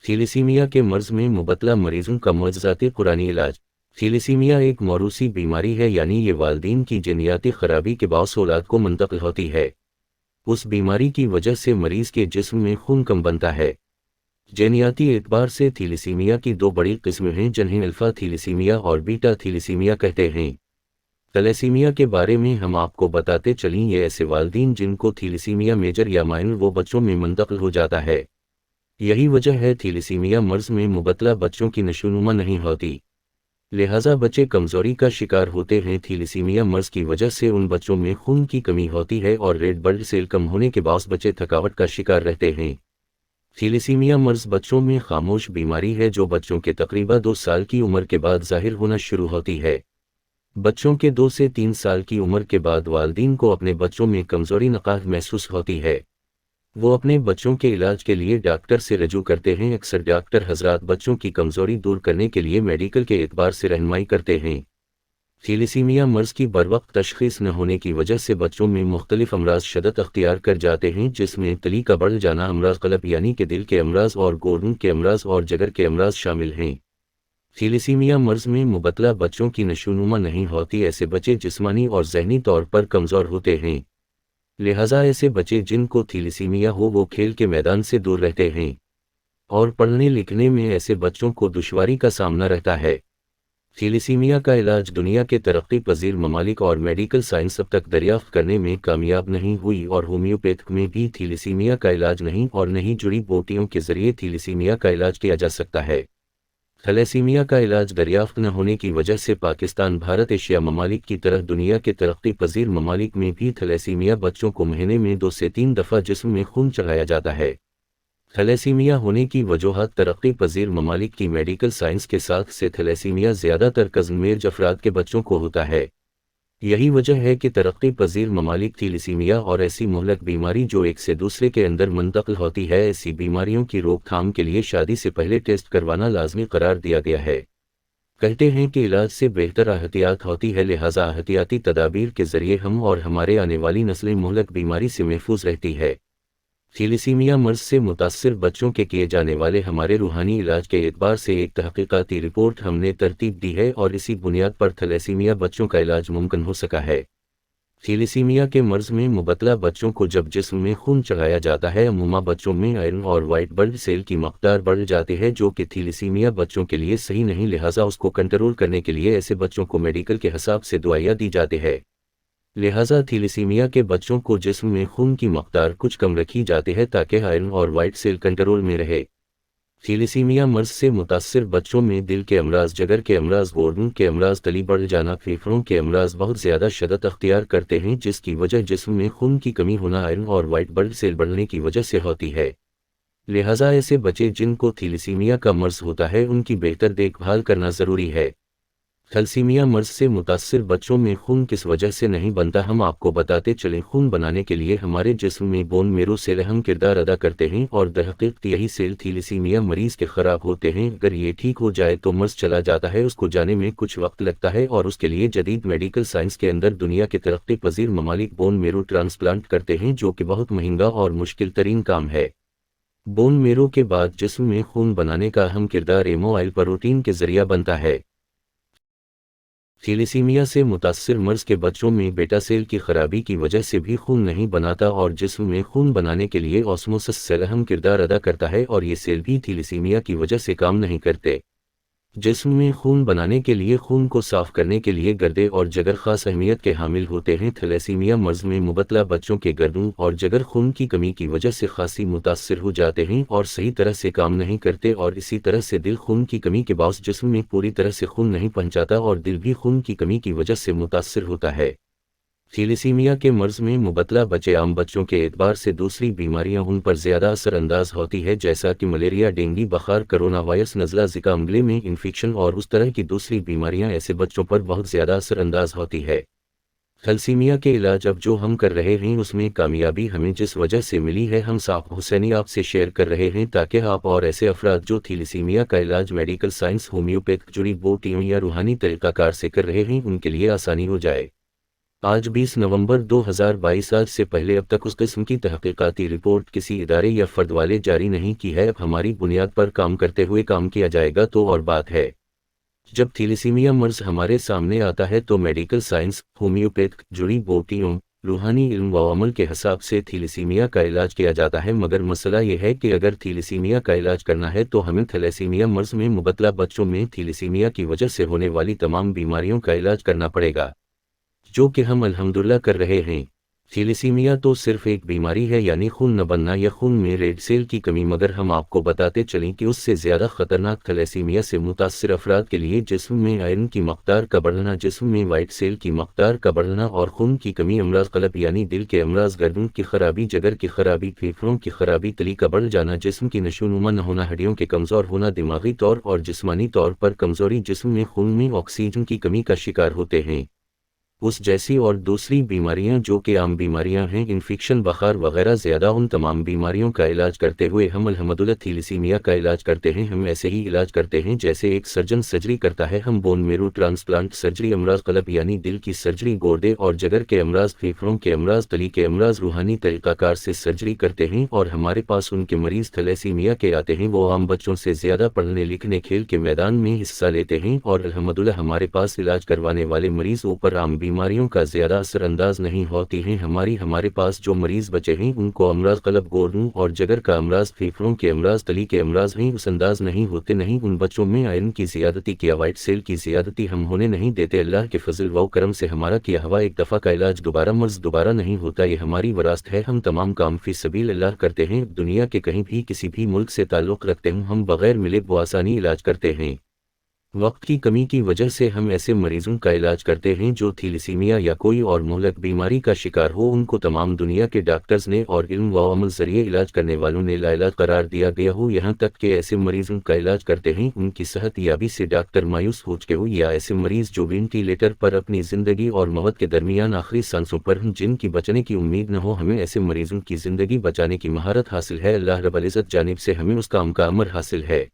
Thalassaemia के मर्ज में मुबतला मरीजों का मुआवजाती कुरानी इलाज। थैलेसीमिया एक मौरूसी बीमारी है, यानी ये वालिदैन की जिन्याती खराबी के बायस औलाद को मुंतकिल होती है। उस बीमारी की वजह से मरीज के जिस्म में खून कम बनता है। जिन्याती एतबार से थैलेसीमिया की दो बड़ी किस्में हैं, जिन्हें अल्फा थैलेसीमिया और बीटा थैलेसीमिया कहते हैं। थैलेसीमिया के बारे में हम आपको बताते चलें, ये ऐसे वालिदैन जिनको थैलेसीमिया मेजर या माइनर वो बच्चों में मुंतकिल हो जाता है। यही वजह है थैलेसीमिया मर्ज में मुबतला बच्चों की नशोनुमा नहीं होती, लिहाजा बच्चे कमज़ोरी का शिकार होते हैं। थैलेसीमिया मर्ज की वजह से उन बच्चों में खून की कमी होती है और रेड ब्लड सेल कम होने के बावजूद बच्चे थकावट का शिकार रहते हैं। थैलेसीमिया मर्ज बच्चों में खामोश बीमारी है जो बच्चों के तकरीबन 2 साल की उम्र के बाद ज़ाहिर होना शुरू होती है। बच्चों के 2 से 3 साल की उम्र के बाद वालिदैन को अपने बच्चों में कमज़ोरी नकाह महसूस होती है। वो अपने बच्चों के इलाज के लिए डॉक्टर से रजू करते हैं। अक्सर डॉक्टर हजरात बच्चों की कमज़ोरी दूर करने के लिए मेडिकल के एतबार से रहनुमाई करते हैं। थैलेसीमिया मर्ज की बरवक्त तशख़ीस न होने की वजह से बच्चों में मुख्तलिफ अमराज शदत अख्तियार कर जाते हैं, जिसमें तली का बढ़ जाना, अमराज क़ल्ब यानी कि दिल के अमराज और गोर्दन के अमराज और जगर के अमराज शामिल हैं। थैलेसीमिया मर्ज में मुबतला बच्चों की नशोनुमा नहीं होती। ऐसे बच्चे जिस्मानी और ज़हनी तौर पर कमज़ोर होते हैं, लिहाजा ऐसे बच्चे जिनको थैलेसीमिया हो वो खेल के मैदान से दूर रहते हैं और पढ़ने लिखने में ऐसे बच्चों को दुश्वारी का सामना रहता है। थैलेसीमिया का इलाज दुनिया के तरक्की पजीर ममालिक और मेडिकल साइंस अब तक दरियाफ्त करने में कामयाब नहीं हुई और होम्योपैथ में भी थैलेसीमिया का इलाज नहीं और नहीं जुड़ी बूटियों के ज़रिए थैलेसीमिया का इलाज किया जा सकता है। थैलेसीमिया का इलाज दरियाफ्त न होने की वजह से पाकिस्तान, भारत, एशिया ममालिक की तरह दुनिया के तरक्की पजीर ममालिक में भी थैलेसीमिया बच्चों को महीने में 2 से 3 दफ़ा जिस्म में खून चढ़ाया जाता है। थैलेसीमिया होने की वजूहात तरक्की पजीर ममालिक की मेडिकल साइंस के साथ से थैलेसीमिया ज़्यादातर कज़नमेर्ज अफराद के बच्चों को होता है। यही वजह है कि तरक्की पजीर ममालिक थैलेसीमिया और ऐसी मुहलक बीमारी जो एक से दूसरे के अंदर मुंतकिल होती है, ऐसी बीमारियों की रोकथाम के लिए शादी से पहले टेस्ट करवाना लाजमी करार दिया गया है। कहते हैं कि इलाज से बेहतर एहतियात होती है, लिहाजा एहतियाती तदाबीर के ज़रिए हम और हमारे आने वाली नस्लें मुहलक बीमारी से महफूज रहती है। थैलेसीमिया मर्ज से मुतासिर बच्चों के किए जाने वाले हमारे रूहानी इलाज के एतबार से एक तहकीकाती रिपोर्ट हमने तरतीब दी है और इसी बुनियाद पर थैलेसीमिया बच्चों का इलाज मुमकिन हो सका है। थैलेसीमिया के मर्ज में मुबतला बच्चों को जब जिस्म में खून चढ़ाया जाता है, अमूमा बच्चों में आयरन और वाइट ब्लड सेल की मकदार बढ़ जाती है, जो कि थैलेसीमिया बच्चों के लिए सही नहीं। लिहाजा उसको कंट्रोल करने के लिए ऐसे बच्चों को मेडिकल के हिसाब से दवाइयाँ दी जाती है। लिहाजा थैलेसीमिया के बच्चों को जिस्म में खून की मकदार कुछ कम रखी जाती है ताकि आयरन और वाइट सेल कंट्रोल में रहे। थैलेसीमिया मर्ज से मुतासिर बच्चों में दिल के अमराज, जगर के अमराज, गोर्दन के अमराज, तली बढ़ जाना, फेफड़ों के अमराज बहुत ज़्यादा शदत अख्तियार करते हैं, जिसकी वजह जिस्म में खून की कमी होना, आयरन और वाइट ब्लड सेल बढ़ने की वजह से होती है। लिहाजा ऐसे बच्चे जिनको थैलेसीमिया का मर्ज होता है उनकी बेहतर देखभाल करना ज़रूरी है। थैलेसीमिया मर्ज से मुतासिर बच्चों में खून किस वजह से नहीं बनता, हम आपको बताते चलें। खून बनाने के लिए हमारे जिस्म में बोन मेरो सेल अहम किरदार अदा करते हैं और दरहकीकत यही सेल थैलेसीमिया मरीज़ के ख़राब होते हैं। अगर ये ठीक हो जाए तो मर्ज चला जाता है, उसको जाने में कुछ वक्त लगता है और उसके लिए जदीद मेडिकल साइंस के अंदर दुनिया के तरक्की पजीर ममालिक बोन मेरो ट्रांसप्लांट करते हैं, जो कि बहुत महंगा और मुश्किल तरीन काम है। बोन मेरो के बाद जिस्म में खून बनाने का अहम किरदार एमोआइल प्रोटीन के ज़रिया बनता है। थैलेसीमिया से मुतासिर मर्ज के बच्चों में बेटा सेल की खराबी की वजह से भी खून नहीं बनाता और जिस्म में खून बनाने के लिए ऑस्मोसिस सेल अहम किरदार अदा करता है और ये सेल भी थैलेसीमिया की वजह से काम नहीं करते। जिस्म में खून बनाने के लिए खून को साफ करने के लिए गर्दे और जगर खास अहमियत के हामिल होते हैं। थैलेसीमिया मर्ज में मुबतला बच्चों के गर्दों और जगर खून की कमी की वजह से खासी मुतासिर हो जाते हैं और सही तरह से काम नहीं करते और इसी तरह से दिल खून की कमी के बावजूद जिस्म में पूरी तरह से खून नहीं पहुंचाता और दिल भी खून की कमी की वजह से मुतासिर होता है। थैलेसीमिया के मर्ज में मुबतला बच्चे आम बच्चों के एतबार से दूसरी बीमारियां उन पर ज़्यादा असरअंदाज होती है, जैसा कि मलेरिया, डेंगू, बुखार, कोरोना वायरस, नज़ला, ज़िका, अम्ले में इन्फेक्शन और उस तरह की दूसरी बीमारियां ऐसे बच्चों पर बहुत ज़्यादा असरअंदाज होती है। थैलेसीमिया के इलाज अब जो हम कर रहे हैं उसमें कामयाबी हमें जिस वजह से मिली है हम साफ हुसैनी आपसे शेयर कर रहे हैं, ताकि आप और ऐसे अफराद जो थैलेसीमिया का इलाज मेडिकल साइंस, होम्योपैथ, जुड़ी बूटियों या रूहानी तरीक़ाकार से कर रहे हैं उनके लिए आसानी हो जाए। آج 20 نومبر 2022 آج سے پہلے اب تک اس قسم کی تحقیقاتی رپورٹ کسی ادارے یا فرد والے جاری نہیں کی ہے۔ اب ہماری بنیاد پر کام کرتے ہوئے کام کیا جائے گا تو اور بات ہے۔ جب تھیلیسیمیا مرض ہمارے سامنے آتا ہے تو میڈیکل سائنس، ہومیوپیتھ، جڑی بوٹیوں، روحانی علم و عمل کے حساب سے تھیلیسیمیا کا علاج کیا جاتا ہے، مگر مسئلہ یہ ہے کہ اگر تھیلیسیمیا کا علاج کرنا ہے تو ہمیں تھیلیسیمیا مرض میں مبتلا بچوں میں تھیلیسیمیا کی وجہ سے ہونے والی تمام بیماریوں کا علاج کرنا پڑے گا، جو کہ ہم الحمدللہ کر رہے ہیں۔ تھیلیسیمیا تو صرف ایک بیماری ہے، یعنی خون نہ بننا یا خون میں ریڈ سیل کی کمی، مگر ہم آپ کو بتاتے چلیں کہ اس سے زیادہ خطرناک تھیلیسیمیا سے متاثر افراد کے لیے جسم میں آئرن کی مقدار کا بڑھنا، جسم میں وائٹ سیل کی مقدار کا بڑھنا اور خون کی کمی، امراض قلب یعنی دل کے امراض، گردن کی خرابی، جگر کی خرابی، پھیپھڑوں کی خرابی، تلی کا بڑھ جانا، جسم کی نشوونما نہ ہونا، ہڈیوں کے کمزور ہونا، دماغی طور اور جسمانی طور پر کمزوری، جسم میں خون میں آکسیجن کی کمی کا شکار ہوتے ہیں۔ اس جیسی اور دوسری بیماریاں جو کہ عام بیماریاں ہیں، انفیکشن، بخار وغیرہ، زیادہ ان تمام بیماریوں کا علاج کرتے ہوئے ہم الحمدللہ تھیلیسیمیا کا علاج کرتے ہیں۔ ہم ایسے ہی علاج کرتے ہیں جیسے ایک سرجن سرجری کرتا ہے۔ ہم بون میرو ٹرانسپلانٹ سرجری، امراض قلب یعنی دل کی سرجری، گردے اور جگر کے امراض، پھیپھڑوں کے امراض، تلی کے امراض، روحانی طریقہ کار سے سرجری کرتے ہیں، اور ہمارے پاس ان کے مریض تھیلیسیمیا کے آتے ہیں، وہ عام بچوں سے زیادہ پڑھنے لکھنے، کھیل کے میدان میں حصہ لیتے ہیں، اور الحمدللہ ہمارے پاس علاج کروانے والے مریض اوپر عام بیماریوں کا زیادہ اثر انداز نہیں ہوتی ہیں۔ ہمارے پاس جو مریض بچے ہیں ان کو امراض قلب، گردوں اور جگر کا امراض، پھیپھڑوں کے امراض، تلی کے امراض ہیں، اس انداز نہیں ہوتے، نہیں ان بچوں میں آئرن کی زیادتی کیا، وائٹ سیل کی زیادتی ہم ہونے نہیں دیتے۔ اللہ کے فضل و کرم سے ہمارا کیا ہوا ایک دفعہ کا علاج دوبارہ مرض دوبارہ نہیں ہوتا، یہ ہماری وراثت ہے۔ ہم تمام کام فی سبیل اللہ کرتے ہیں، دنیا کے کہیں بھی کسی بھی ملک سے تعلق رکھتے ہوں، ہم بغیر ملے بآسانی علاج کرتے ہیں۔ وقت کی کمی کی وجہ سے ہم ایسے مریضوں کا علاج کرتے ہیں جو تھیلیسیمیا یا کوئی اور مہلک بیماری کا شکار ہو، ان کو تمام دنیا کے ڈاکٹرز نے اور علم و عمل ذریعے علاج کرنے والوں نے لاعلاج قرار دیا گیا ہو، یہاں تک کہ ایسے مریضوں کا علاج کرتے ہیں ان کی صحت یابی سے ڈاکٹر مایوس ہو چکے ہو، یا ایسے مریض جو وینٹیلیٹر پر اپنی زندگی اور موت کے درمیان آخری سانسوں پر ہوں، جن کی بچنے کی امید نہ ہو، ہمیں ایسے مریضوں کی زندگی بچانے کی مہارت حاصل ہے۔ اللہ رب العزت جانب سے ہمیں اس کام کا امر حاصل ہے۔